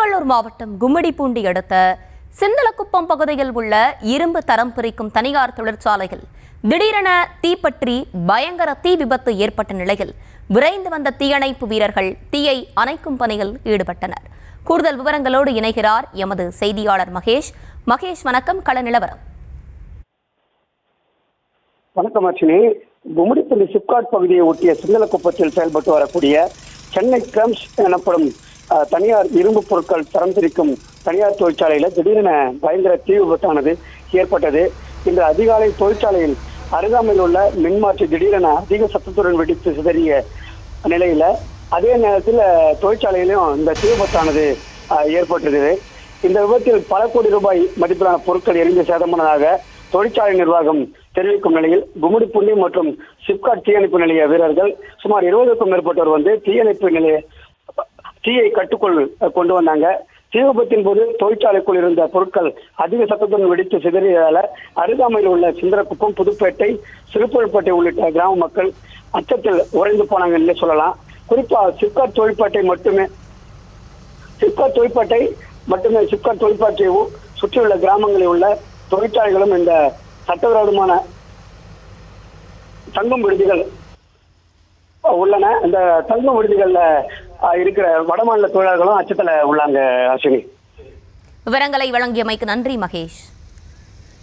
திருவள்ளூர் மாவட்டம் கும்மிடிப்பூண்டி அடுத்த சிந்தலக்குப்பம் பகுதியில் உள்ள இரும்பு தரம் பிரிக்கும் தனியார் தொழிற்சாலையில் திடீரென தீப்பற்றி பயங்கர தீ விபத்து ஏற்பட்ட நிலையில் விரைந்து வந்த தீயணைப்பு வீரர்கள் தீயை அணைக்கும் பணியில் ஈடுபட்டனர். கூடுதல் விவரங்களோடு இணைகிறார் எமது செய்தியாளர் மகேஷ். மகேஷ், வணக்கம். கள நிலவரம். வணக்கம் அர்ச்சினி. கும்மிடிப்பூண்டி சிப்காட் பகுதியை ஒட்டிய சிந்தலக்குப்பத்தில் செயல்பட்டு வரக்கூடிய சென்னை கிரம்ஸ் எனப்படும் தனியார் இரும்பு பொருட்கள் தரம் பிரிக்கும் தனியார் தொழிற்சாலையில திடீரென பயங்கர தீ விபத்தானது ஏற்பட்டது. இந்த அதிகாலை தொழிற்சாலையில் அருகாமையில் உள்ள மின்மாற்றி திடீரென அதிக சத்தத்துடன் வெடித்து சிதறிய நிலையில அதே நேரத்தில் தொழிற்சாலையிலும் இந்த தீ விபத்தானது ஏற்பட்டது. இந்த விபத்தில் பல கோடி ரூபாய் மதிப்பிலான பொருட்கள் எரிந்து சேதமானதாக தொழிற்சாலை நிர்வாகம் தெரிவிக்கும் நிலையில் கும்மிடிப்பூண்டி மற்றும் சிப்காட் தீயணைப்பு நிலைய வீரர்கள் சுமார் 20க்கும் மேற்பட்டோர் வந்து தீயை கட்டுக்குள் கொண்டு வந்தாங்க. தீ விபத்தின் போது தொழிற்சாலைக்குள் இருந்த பொருட்கள் அதிக சத்தத்துடன் வெடித்து சிதறியதால அருகாமையில் உள்ள சிந்தலக்குப்பம், புதுப்பேட்டை, சிறுபுல்பேட்டை உள்ளிட்ட கிராம மக்கள் அச்சத்தில் உறைந்து போனாங்க என்று சொல்லலாம். குறிப்பா சிப்காட் தொழிற்பேட்டை தொழிற்பேட்டையை சுற்றியுள்ள கிராமங்களில் உள்ள தொழிற்சாலைகளும் இந்த சட்டவிரோதமான தங்கும் விடுதிகள் உள்ளன. இந்த தங்கும் விடுதிகள்ல இருக்கிற வடமாநில தொழிலாளர்களும் அச்சத்துல உள்ளாங்க. அஸ்வினி, விவரங்களை வழங்கியமைக்கு நன்றி மகேஷ்.